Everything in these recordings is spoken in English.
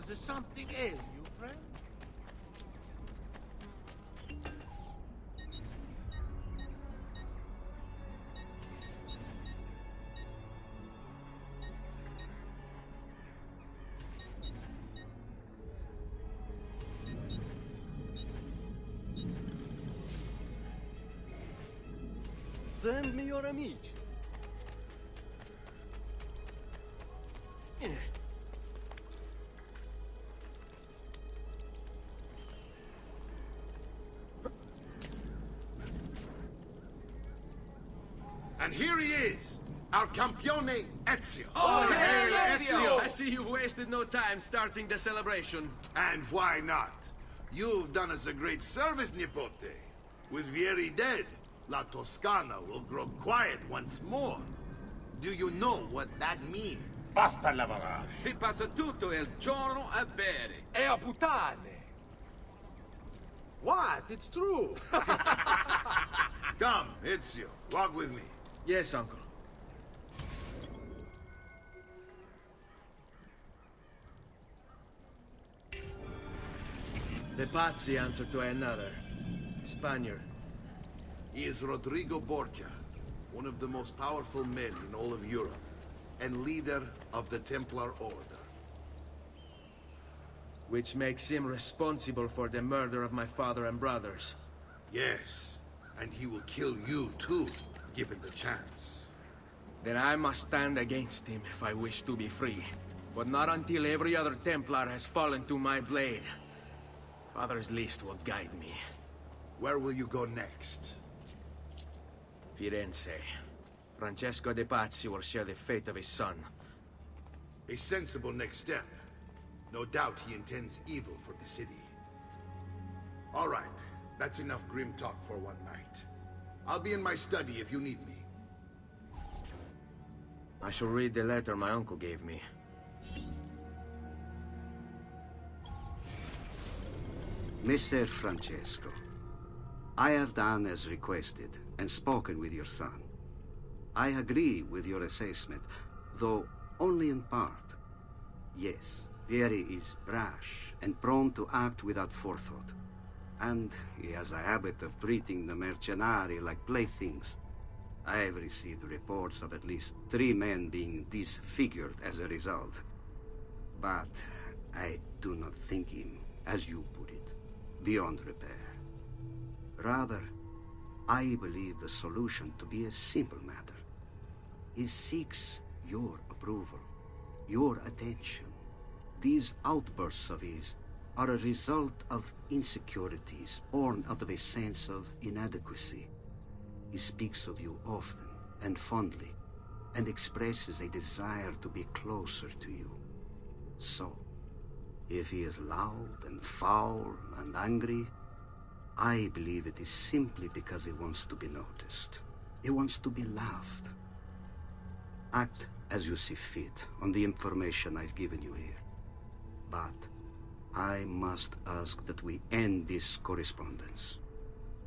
Does something ail you, friend? Send me your amici. And here he is, our campione Ezio. Oh, hail Ezio! I see you wasted no time starting the celebration. And why not? You've done us a great service, Nipote. With Vieri dead, La Toscana will grow quiet once more. Do you know what that means? Basta lavorare. Si passa tutto il giorno a bere. E a puttane! What? It's true! Come, Ezio, walk with me. Yes, uncle. The Pazzi answer to another. Spaniard. He is Rodrigo Borgia, one of the most powerful men in all of Europe, and leader of the Templar Order. Which makes him responsible for the murder of my father and brothers. Yes, and he will kill you too, given the chance. Then I must stand against him if I wish to be free. But not until every other Templar has fallen to my blade. Father's list will guide me. Where will you go next? Firenze. Francesco de Pazzi will share the fate of his son. A sensible next step. No doubt he intends evil for the city. All right, that's enough grim talk for one night. I'll be in my study if you need me. I shall read the letter my uncle gave me. Messer Francesco, I have done as requested and spoken with your son. I agree with your assessment, though only in part. Yes, Vieri is brash and prone to act without forethought. And he has a habit of treating the mercenari like playthings. I have received reports of at least 3 men being disfigured as a result. But I do not think him, as you put it, beyond repair. Rather, I believe the solution to be a simple matter. He seeks your approval, your attention. These outbursts of his are a result of insecurities born out of a sense of inadequacy. He speaks of you often and fondly, and expresses a desire to be closer to you. So, if he is loud and foul and angry, I believe it is simply because he wants to be noticed. He wants to be loved. Act as you see fit on the information I've given you here. But I must ask that we end this correspondence.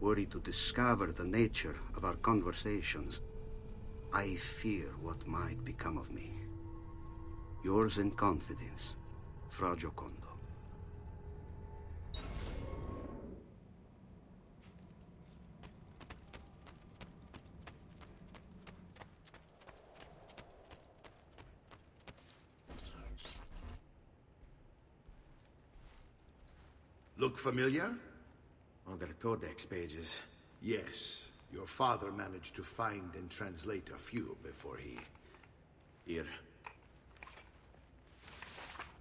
Were he to discover the nature of our conversations, I fear what might become of me. Yours in confidence, Fra Giocondo. Look familiar? Other codex pages. Yes. Your father managed to find and translate a few before he... Here.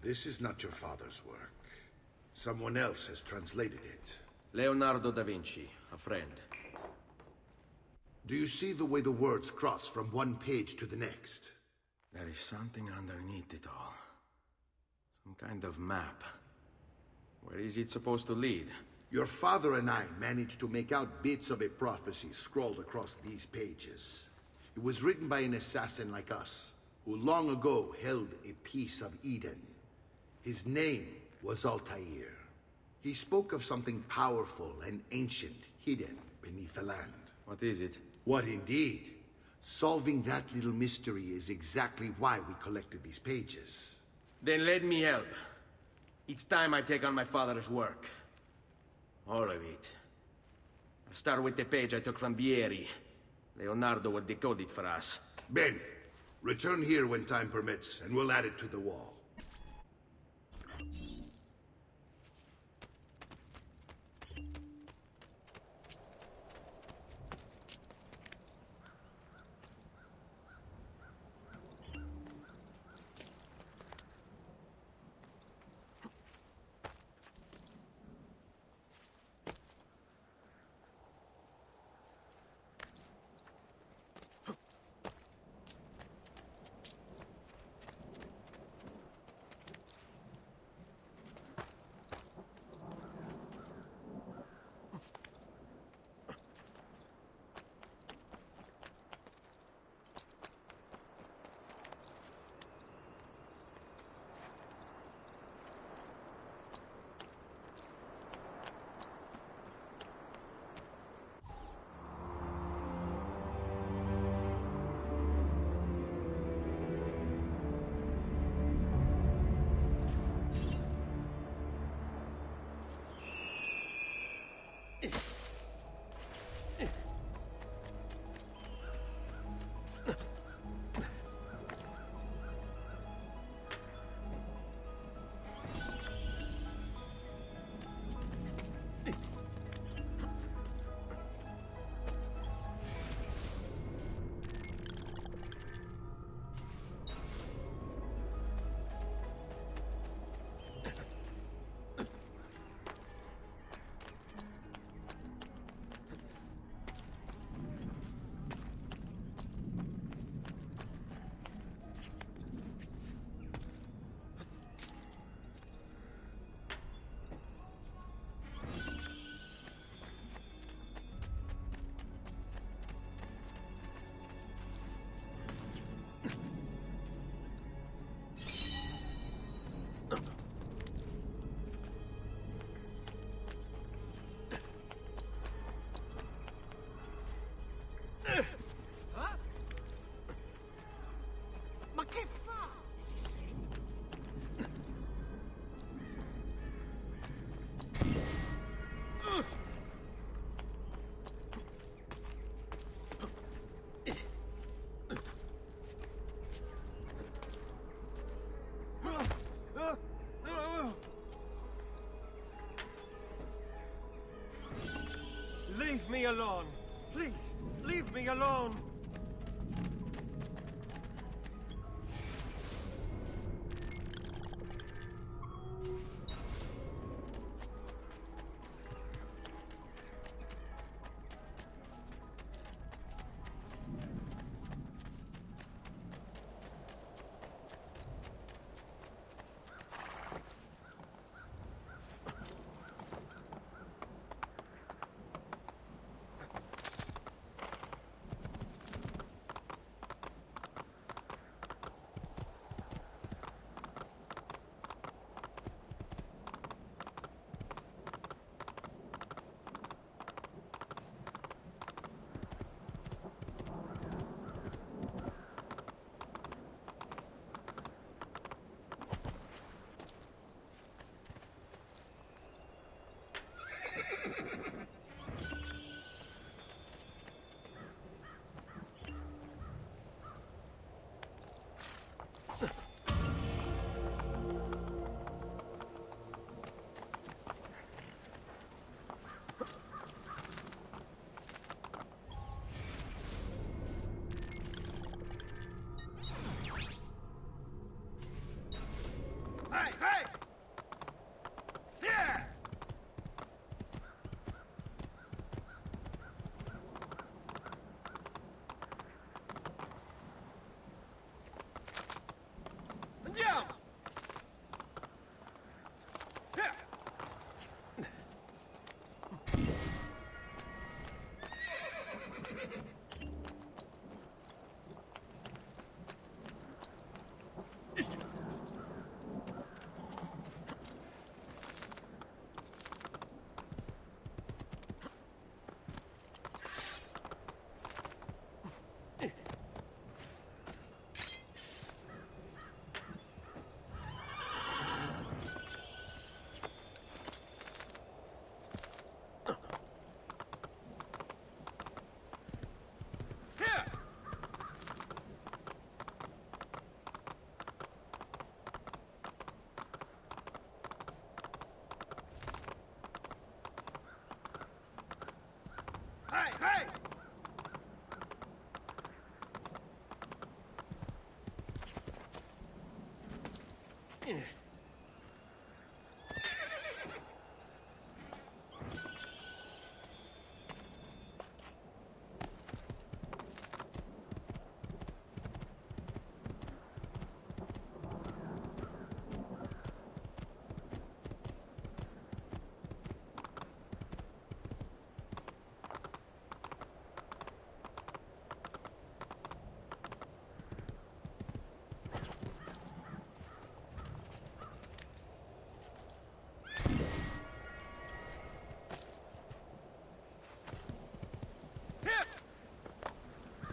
This is not your father's work. Someone else has translated it. Leonardo da Vinci, a friend. Do you see the way the words cross from one page to the next? There is something underneath it all. Some kind of map. Where is it supposed to lead? Your father and I managed to make out bits of a prophecy scrawled across these pages. It was written by an assassin like us, who long ago held a piece of Eden. His name was Altair. He spoke of something powerful and ancient hidden beneath the land. What is it? What indeed? Solving that little mystery is exactly why we collected these pages. Then let me help. Each time I take on my father's work. All of it. I'll start with the page I took from Vieri. Leonardo will decode it for us. Bene. Return here when time permits, and we'll add it to the wall. Ma che fa? Leave me alone. Please, leave me alone.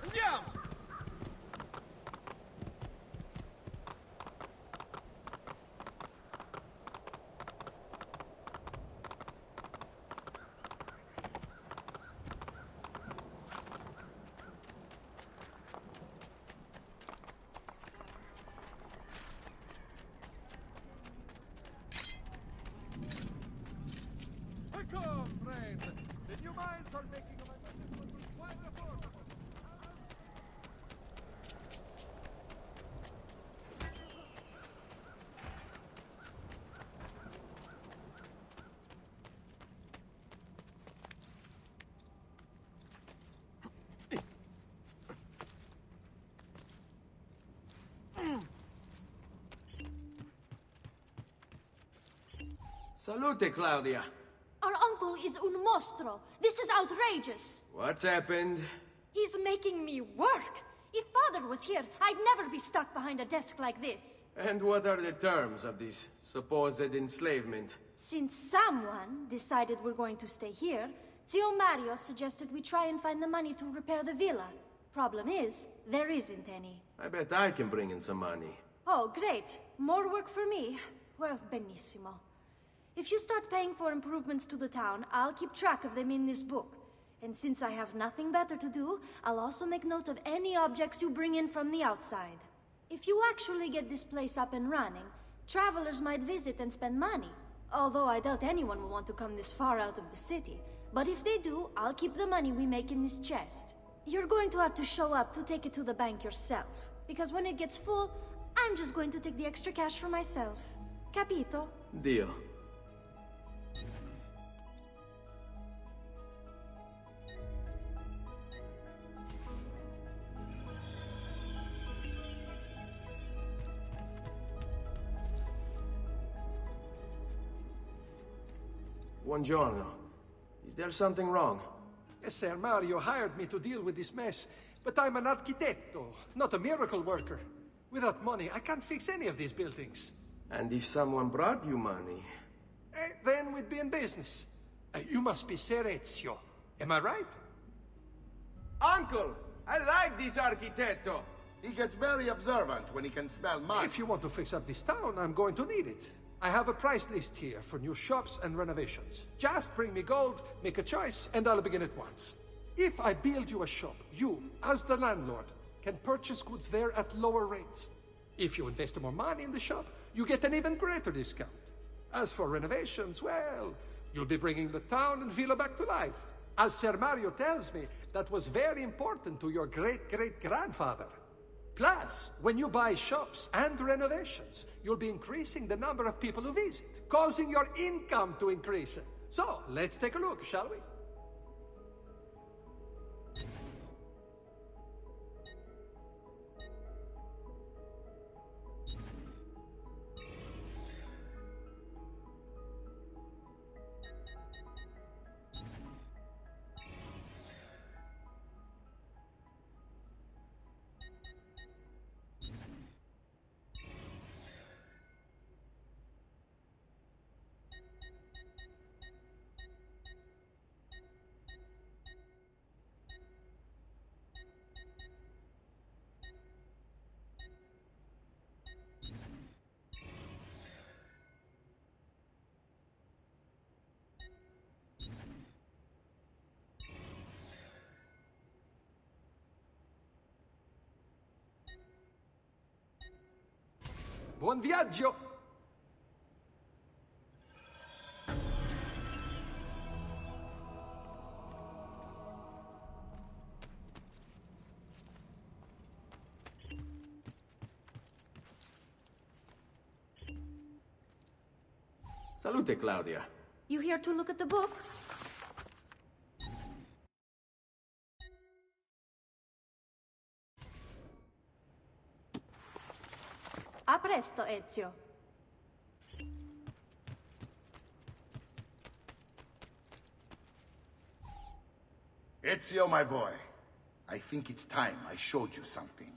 Andiamo! Ecco, friend! The new mines are making a quite affordable. Salute, Claudia. Our uncle is un mostro. This is outrageous. What's happened? He's making me work. If father was here, I'd never be stuck behind a desk like this. And what are the terms of this supposed enslavement? Since someone decided we're going to stay here, Zio Mario suggested we try and find the money to repair the villa. Problem is, there isn't any. I bet I can bring in some money. Oh, great. More work for me. Well, benissimo. If you start paying for improvements to the town, I'll keep track of them in this book. And since I have nothing better to do, I'll also make note of any objects you bring in from the outside. If you actually get this place up and running, travelers might visit and spend money. Although I doubt anyone will want to come this far out of the city. But if they do, I'll keep the money we make in this chest. You're going to have to show up to take it to the bank yourself. Because when it gets full, I'm just going to take the extra cash for myself. Capito? Deal. Buongiorno. Is there something wrong? Yes, Sir Mario hired me to deal with this mess, but I'm an architetto, not a miracle worker. Without money, I can't fix any of these buildings. And if someone brought you money? Then we'd be in business. You must be Ser Ezio. Am I right? Uncle! I like this architetto! He gets very observant when he can smell mud. If you want to fix up this town, I'm going to need it. I have a price list here for new shops and renovations. Just bring me gold, make a choice, and I'll begin at once. If I build you a shop, you, as the landlord, can purchase goods there at lower rates. If you invest more money in the shop, you get an even greater discount. As for renovations, well, you'll be bringing the town and villa back to life. As Ser Mario tells me, that was very important to your great-great-grandfather. Plus, when you buy shops and renovations, you'll be increasing the number of people who visit, causing your income to increase. So, let's take a look, shall we? Buon viaggio! Salute, Claudia. You here to look at the book? A presto, Ezio. Ezio, my boy. I think it's time I showed you something.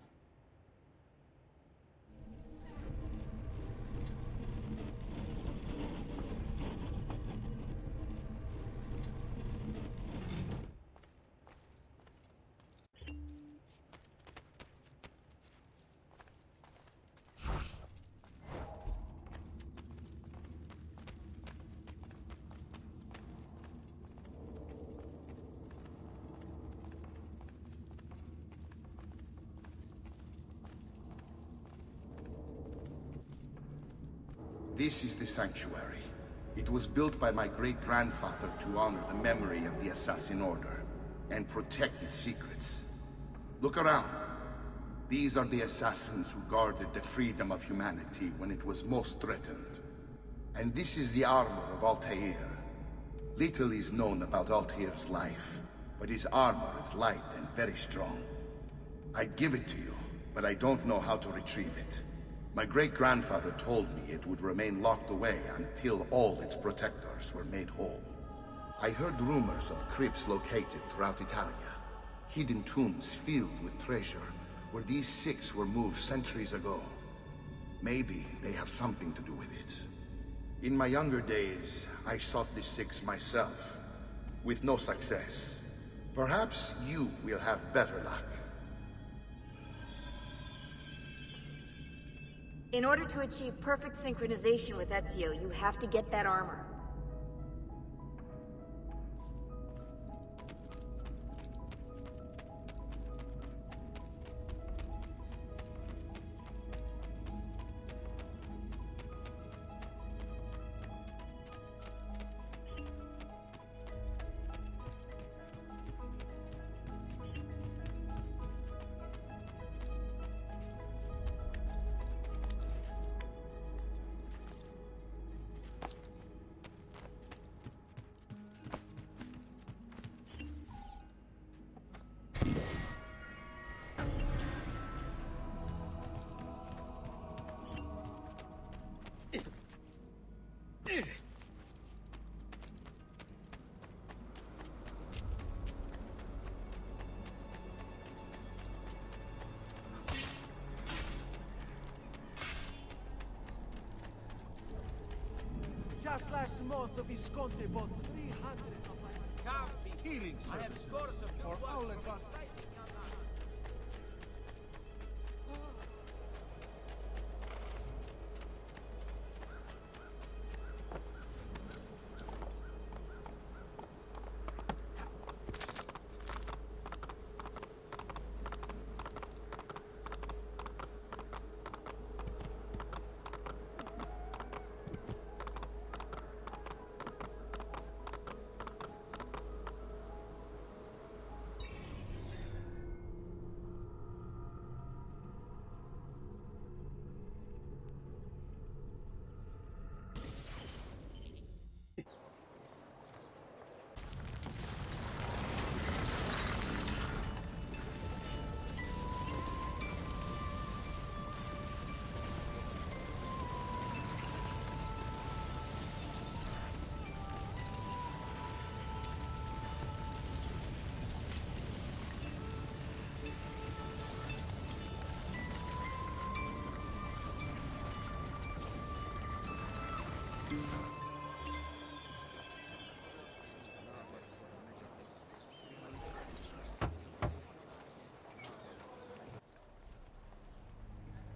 This is the sanctuary. It was built by my great-grandfather to honor the memory of the Assassin Order and protect its secrets. Look around. These are the assassins who guarded the freedom of humanity when it was most threatened. And this is the armor of Altair. Little is known about Altair's life, but his armor is light and very strong. I'd give it to you, but I don't know how to retrieve it. My great-grandfather told me it would remain locked away until all its protectors were made whole. I heard rumors of crypts located throughout Italia, hidden tombs filled with treasure, where these six were moved centuries ago. Maybe they have something to do with it. In my younger days, I sought the six myself, with no success. Perhaps you will have better luck. In order to achieve perfect synchronization with Ezio, you have to get that armor. Just last month, Visconti bought 300 of my campi. Healing services. I have scores of for all advantage.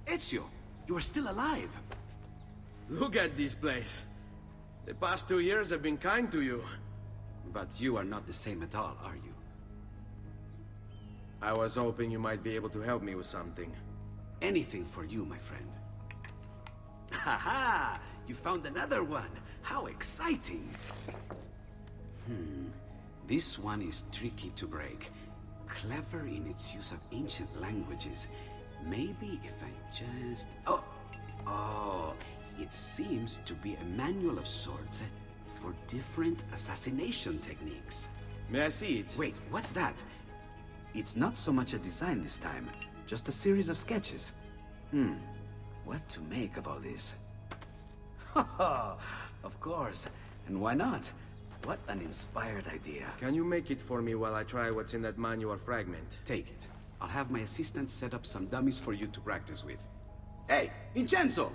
Ezio, you are still alive. Look at this place. The past 2 years have been kind to you. But you are not the same at all, are you? I was hoping you might be able to help me with something. Anything for you, my friend. Ha! You found another one! How exciting! This one is tricky to break. Clever in its use of ancient languages. Maybe if I just... Oh! It seems to be a manual of sorts for different assassination techniques. May I see it? Wait, what's that? It's not so much a design this time, just a series of sketches. What to make of all this? Haha, of course. And why not? What an inspired idea. Can you make it for me while I try what's in that manual fragment? Take it. I'll have my assistant set up some dummies for you to practice with. Hey, Vincenzo!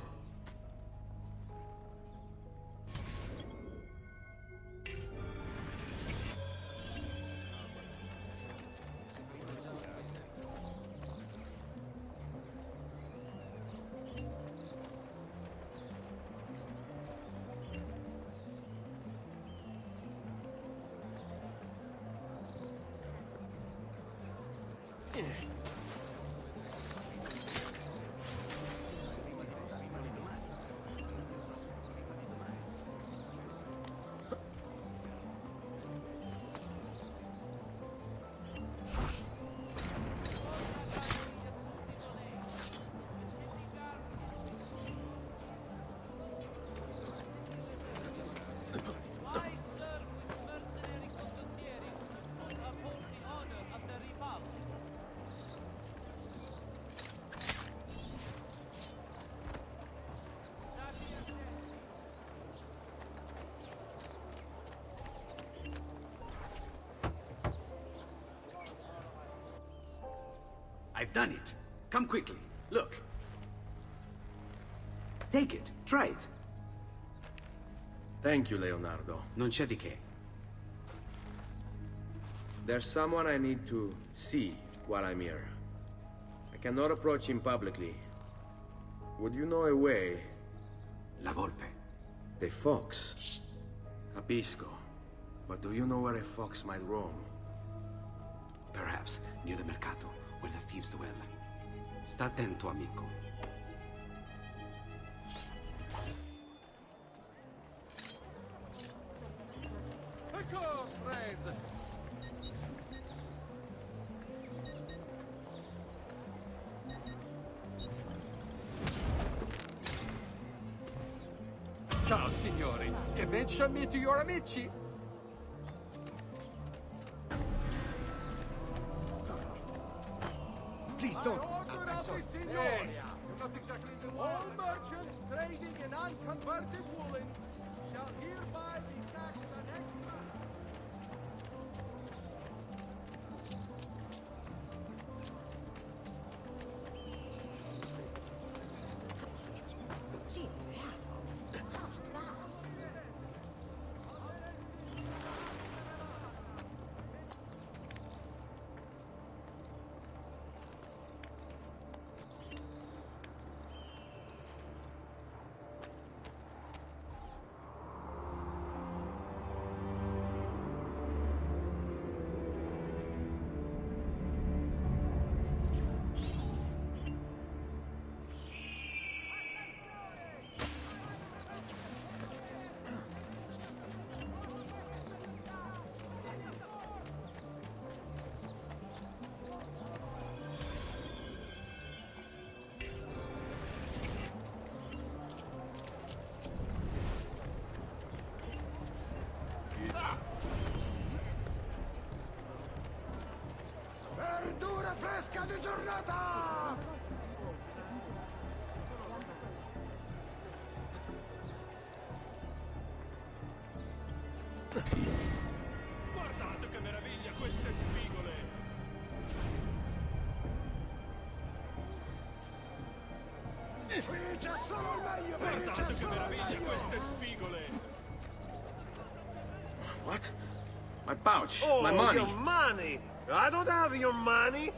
I've done it. Come quickly. Look. Take it. Try it. Thank you, Leonardo. Non c'è di che. There's someone I need to see while I'm here. I cannot approach him publicly. Would you know a way? La Volpe. The fox. Shh. Capisco. But do you know where a fox might roam? Perhaps near the Mercato, where the thieves dwell. Sta attento, amico. Ecco, Fred! Ciao, signori. E mention me to your amici. Please don't. I'm sorry. Hey, you're not exactly the all merchants trading in unconverted woolens shall hereby be taxed an extra. Verdura fresca di giornata! Guardate che meraviglia queste spigole! Qui c'è solo il meglio! Guardate che meraviglia queste spigole! What? My pouch. Oh, my money. your money! I don't have your money!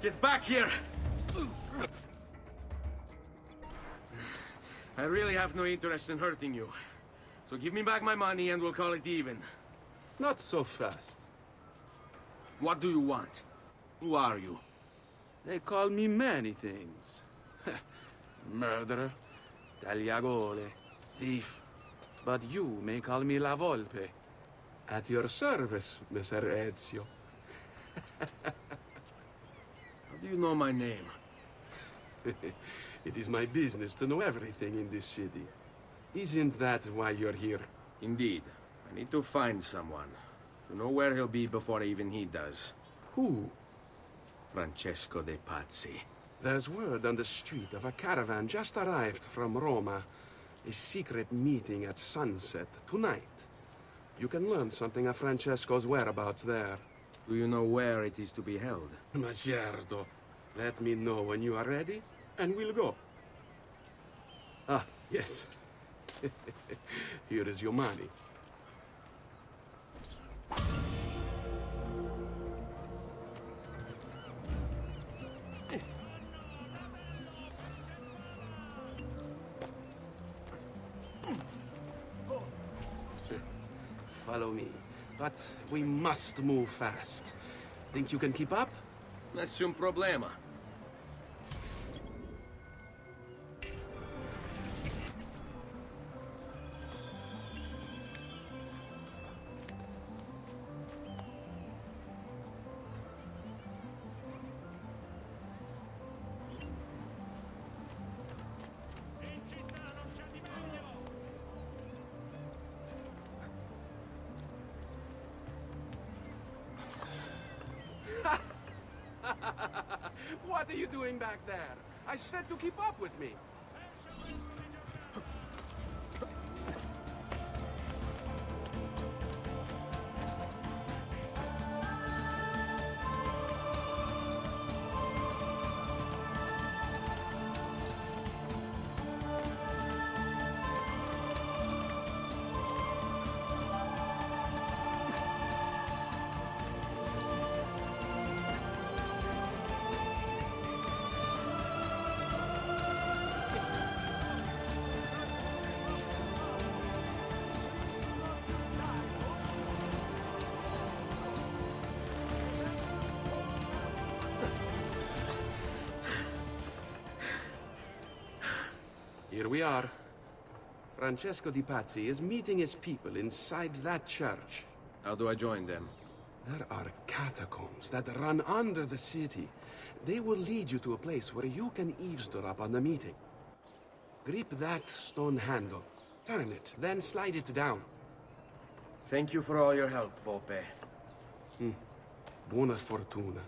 Get back here! I really have no interest in hurting you. So give me back my money and we'll call it even. Not so fast. What do you want? Who are you? They call me many things. Murderer, tagliagole, thief. But you may call me La Volpe. At your service, Messer Ezio. How do you know my name? It is my business to know everything in this city. Isn't that why you're here? Indeed. I need to find someone. To know where he'll be before even he does. Who? Francesco de Pazzi. There's word on the street of a caravan just arrived from Roma. A secret meeting at sunset tonight. You can learn something of Francesco's whereabouts there. Do you know where it is to be held? Ma certo. Let me know when you are ready, and we'll go. Ah, yes. Here is your money. Follow me. But we must move fast. Think you can keep up? Nessun problema. What are you doing back there? I said to keep up with me. Here we are. Francesco di Pazzi is meeting his people inside that church. How do I join them? There are catacombs that run under the city. They will lead you to a place where you can eavesdrop on the meeting. Grip that stone handle. Turn it, then slide it down. Thank you for all your help, Volpe. Buona fortuna.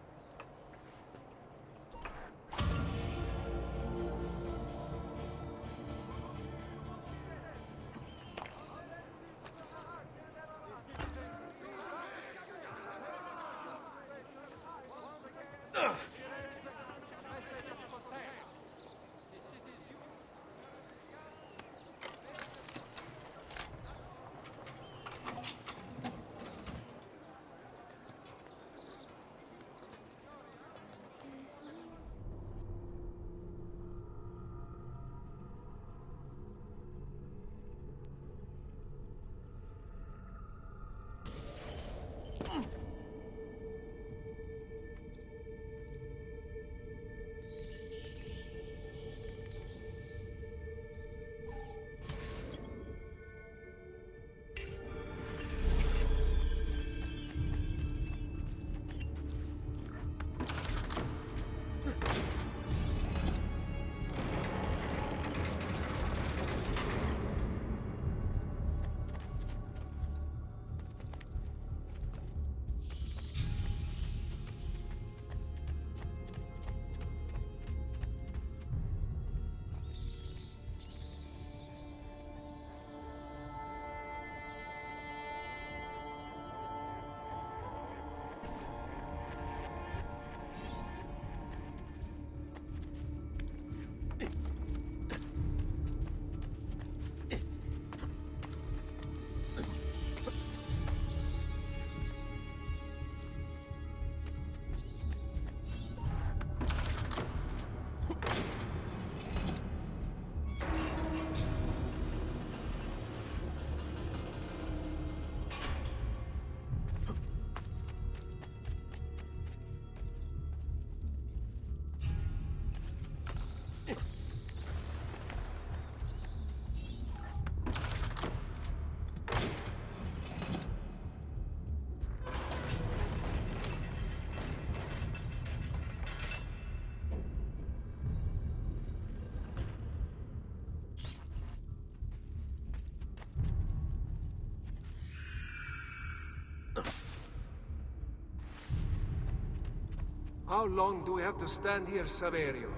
How long do we have to stand here, Saverio?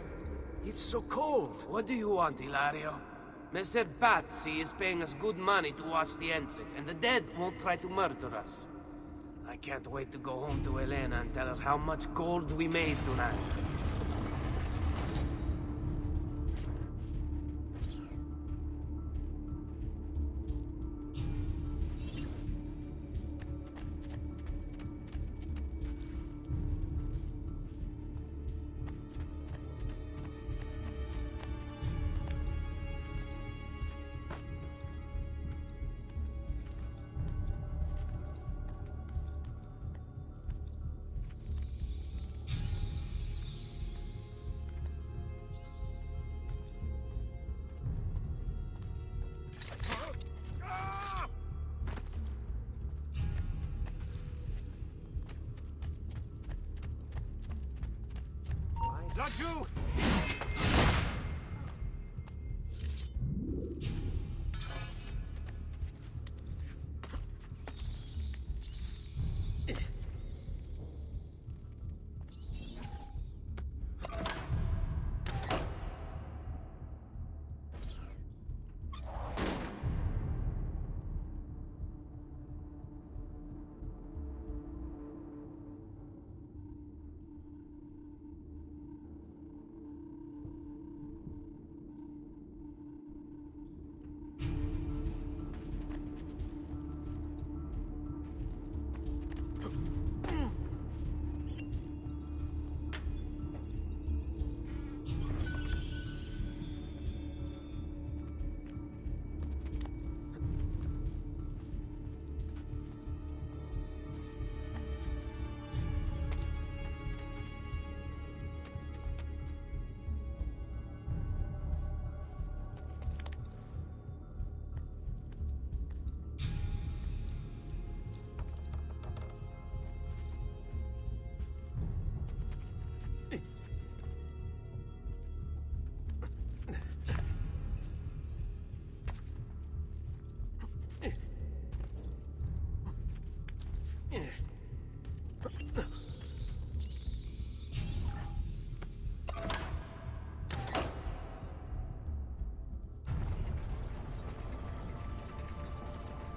It's so cold. What do you want, Hilario? Messer Pazzi is paying us good money to watch the entrance, and the dead won't try to murder us. I can't wait to go home to Elena and tell her how much gold we made tonight. Laggiù!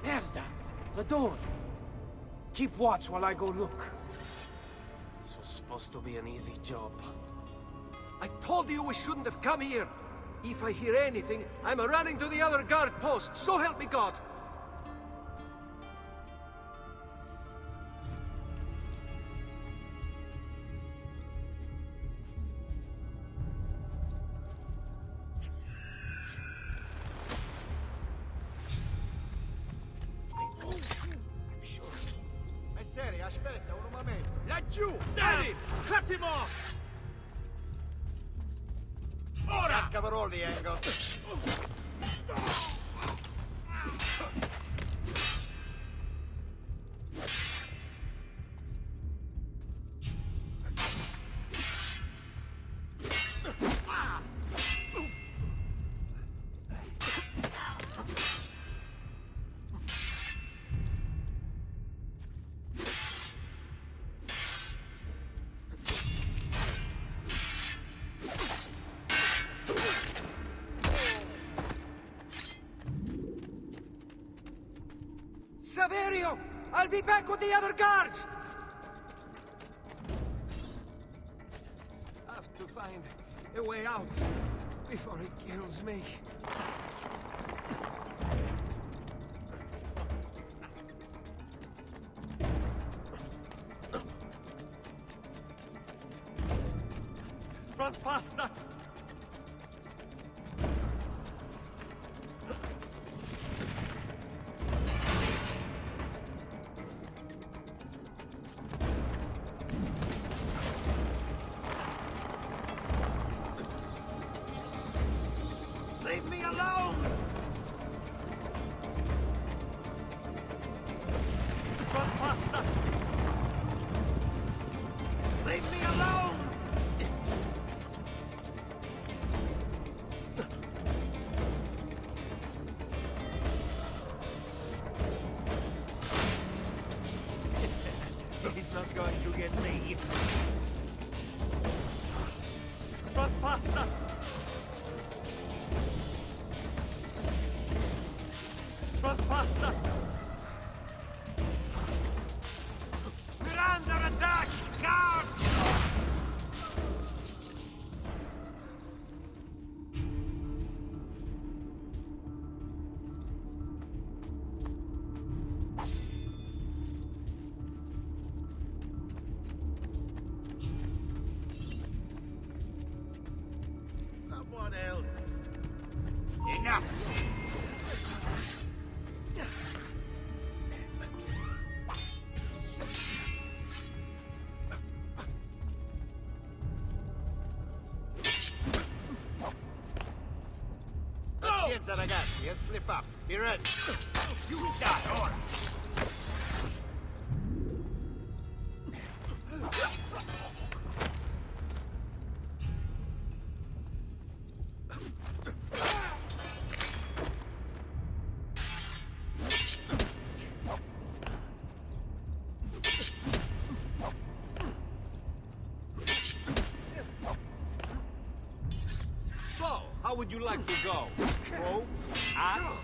Merda! The door! Keep watch while I go look. This was supposed to be an easy job. I told you we shouldn't have come here. If I hear anything, I'm running to the other guard post. So help me God. Messere, aspetta un momento. Laggiù! Dani! Attimo! Ora! Cavaroli, Engels. Saverio! I'll be back with the other guards! I have to find a way out before he kills me. Run faster! Leave me alone! Run faster! Leave me alone! faster! Run faster! We're under attack! Guard! Someone else. Enough! Pazienza ragazzi, let's slip up. Be ready. You die, ora! So, how would you like to go? Throw? Axe?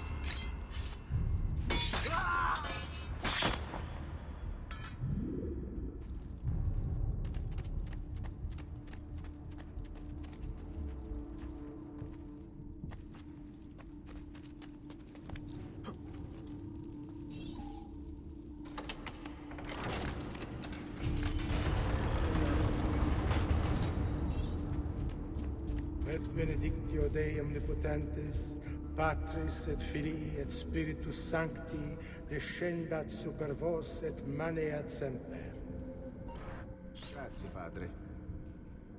Et benedictio Dei omnipotentis, Patris et Filii et Spiritus Sancti, descendat super vos et maneat semper. Grazie, padre.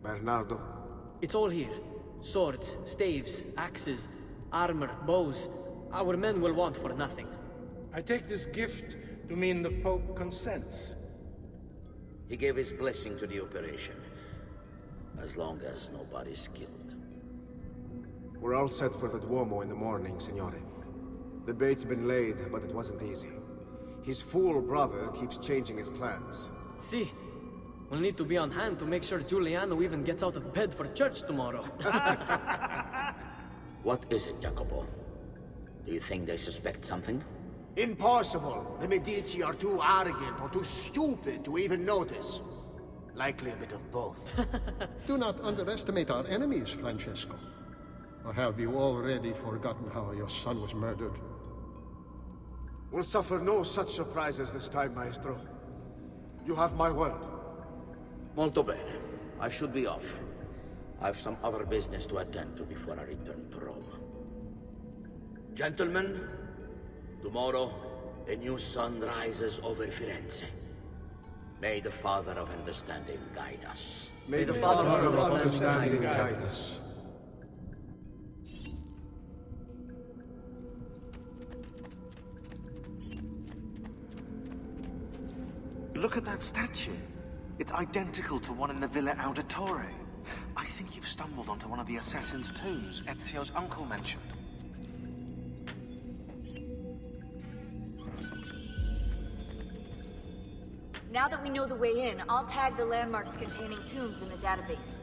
Bernardo? It's all here. Swords, staves, axes, armor, bows. Our men will want for nothing. I take this gift to mean the Pope consents. He gave his blessing to the operation. As long as nobody's killed. We're all set for the Duomo in the morning, Signore. The bait's been laid, but it wasn't easy. His fool brother keeps changing his plans. See, we'll need to be on hand to make sure Giuliano even gets out of bed for church tomorrow. What is it, Jacopo? Do you think they suspect something? Impossible! The Medici are too arrogant or too stupid to even notice. Likely a bit of both. Do not underestimate our enemies, Francesco. Or have you already forgotten how your son was murdered? We'll suffer no such surprises this time, Maestro. You have my word. Molto bene. I should be off. I've some other business to attend to before I return to Rome. Gentlemen, tomorrow, a new sun rises over Firenze. May the Father of Understanding guide us. May the Father of Understanding guide us. Look at that statue. It's identical to one in the Villa Auditore. I think you've stumbled onto one of the assassin's tombs Ezio's uncle mentioned. Now that we know the way in, I'll tag the landmarks containing tombs in the database.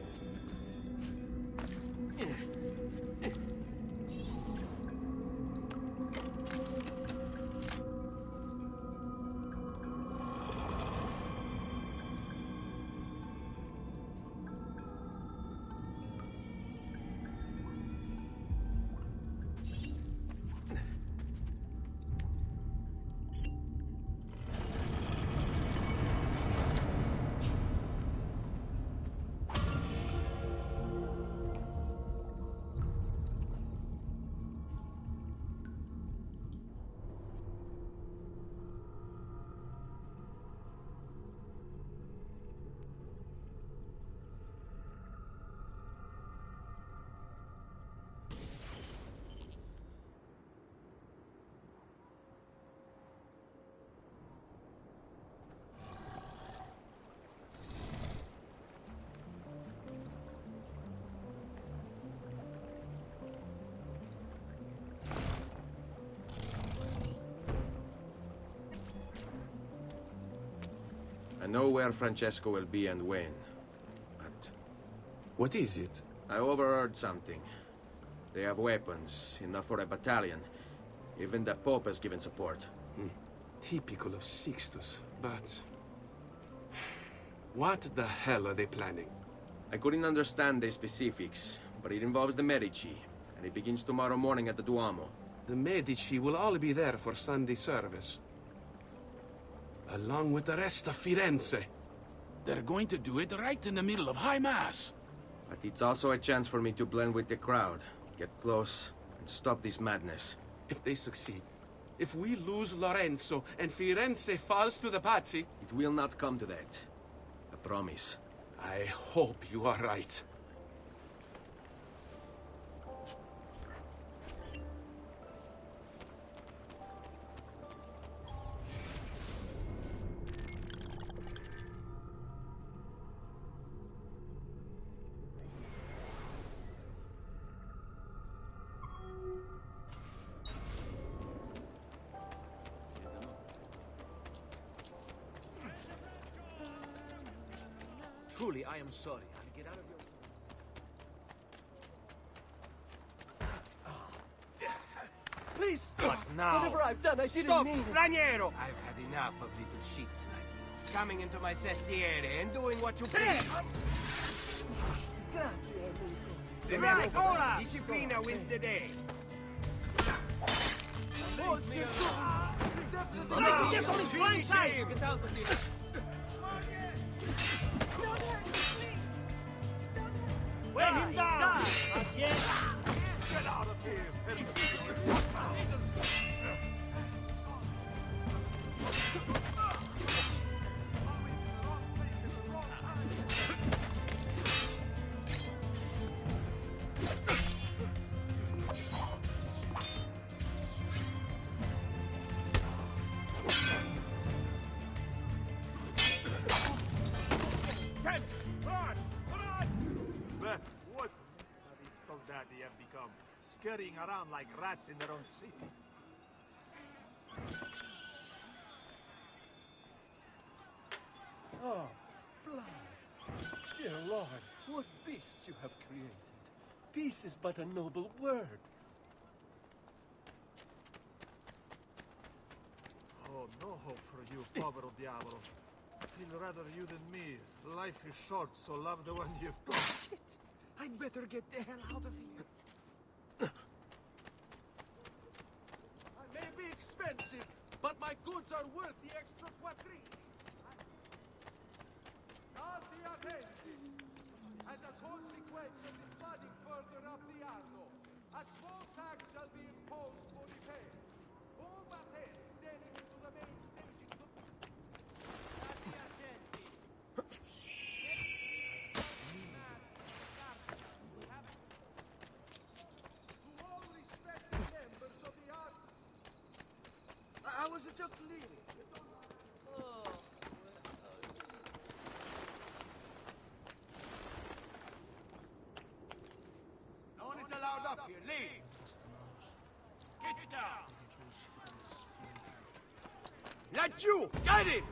I know where Francesco will be and when, but... What is it? I overheard something. They have weapons, enough for a battalion. Even the Pope has given support. Typical of Sixtus, but... What the hell are they planning? I couldn't understand the specifics, but it involves the Medici, and it begins tomorrow morning at the Duomo. The Medici will all be there for Sunday service. Along with the rest of Firenze. They're going to do it right in the middle of High Mass. But it's also a chance for me to blend with the crowd, get close, and stop this madness. If they succeed, if we lose Lorenzo and Firenze falls to the Pazzi... It will not come to that. I promise. I hope you are right. Truly, I am sorry. I'll get out of your... Please stop now! Whatever I've done, I didn't Stop, mean it. straniero! I've had enough of little shits like you. Coming into my sestiere and doing what you please. Grazie, amico. Ancora! Disciplina wins the day. Get on his flank side! Get out of here! Wear him down! Get out of here! Soldati have become, scurrying around like rats in their own city. Oh, blood. Dear Lord, what beasts you have created. Peace is but a noble word. Oh, no hope for you, povero diavolo. Still rather you than me. Life is short, so love the one you've got. Shit! I'd better get the hell out of here. I may be expensive, but my goods are worth the extra quattrini. Stati attenti. As a consequence of the flooding further up the Arno, a small tax shall be imposed for repair. All batters sailing into the main staging to... Stati attenti. I was just leaving. No one is allowed up here. Leave! Get down! Let you! Get it!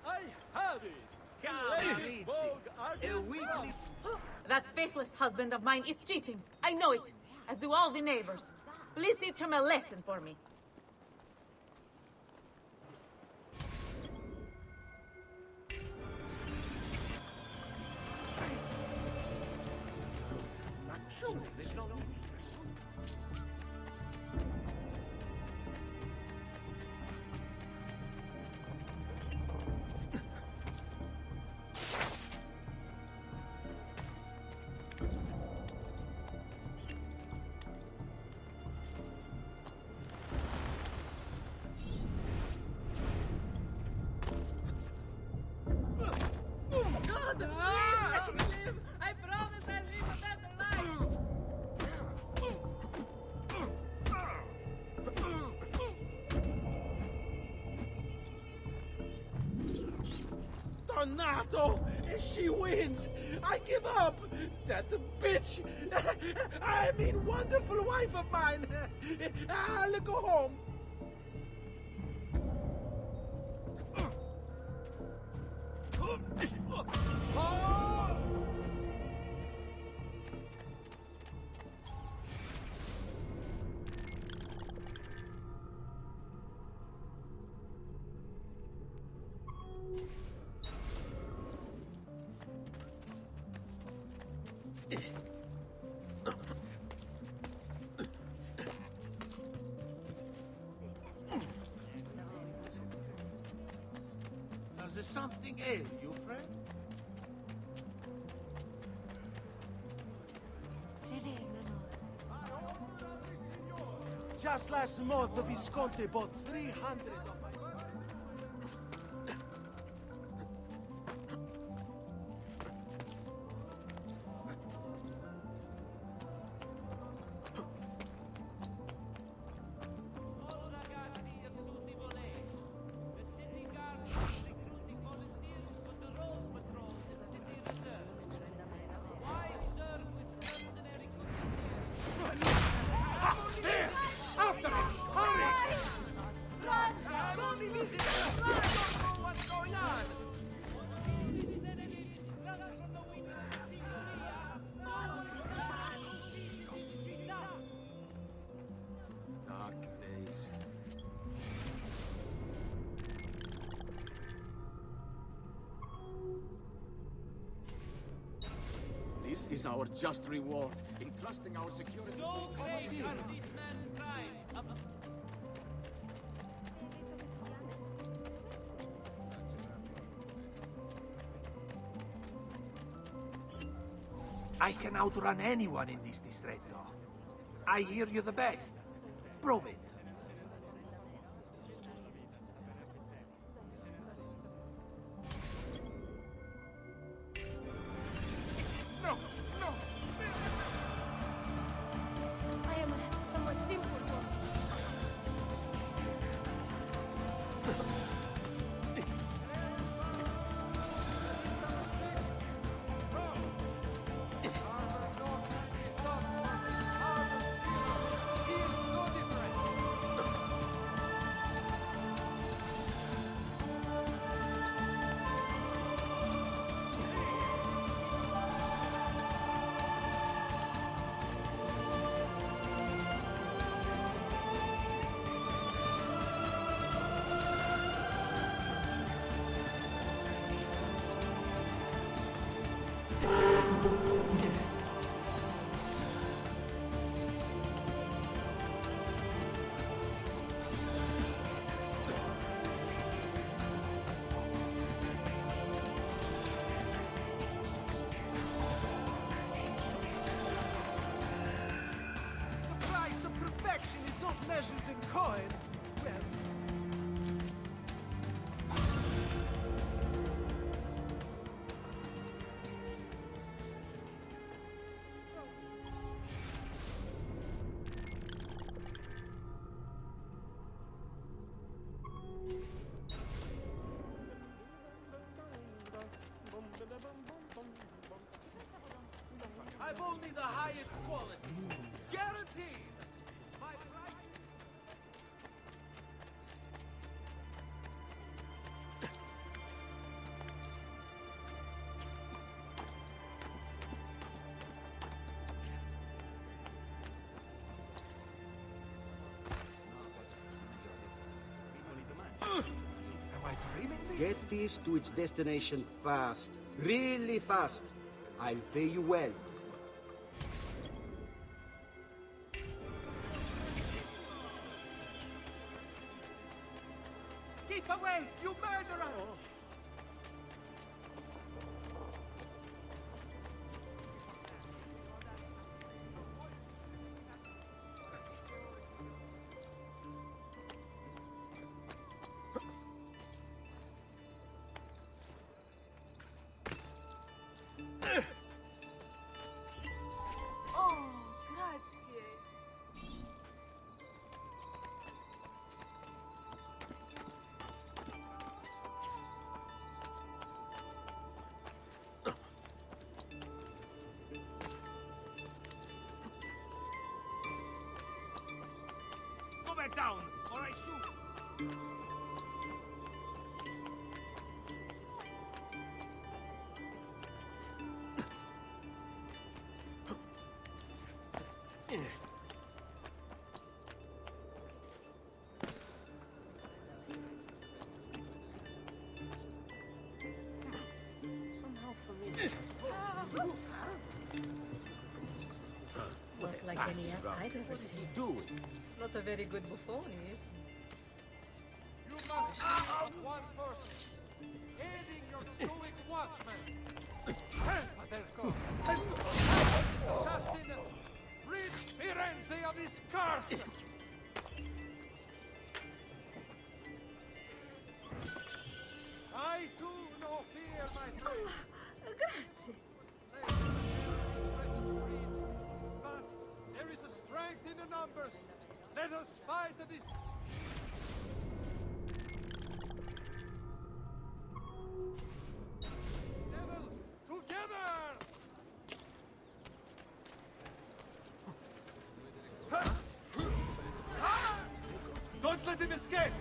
I have it! That faithless husband of mine is cheating. I know it, as do all the neighbors. Please teach him a lesson for me. Donato! She wins! I give up! That bitch! I mean, wonderful wife of mine! I'll go home! Does there something ail you, friend? Just last month, the Visconti bought 300 of my... After him! Hurry! Run! Don't be busy! Run! I don't know what's going on! Dark days. This is our just reward, entrusting our security. So great are these men's crimes. I can outrun anyone in this distretto. I hear you the best. Prove it. No! No! I am somewhat simple. The price of perfection is not measured in coin. Well, I've only the highest quality. Guaranteed. My price... Am I dreaming this? Get this to its destination fast. Really fast. I'll pay you well. Keep away, you murderer! Oh, grazie. Go back down, or I shoot! Somehow for me. like past any strong. I've ever What is seen. he doing? Not a very good buffon, he is. You must be of one purpose, aiding your stoic watchman. There goes. This assassin, rid Firenze of his curse! I too no fear, my friend. Grazie. But there is a strength in the numbers. Let us fight at this. Devil, together! Don't let him escape!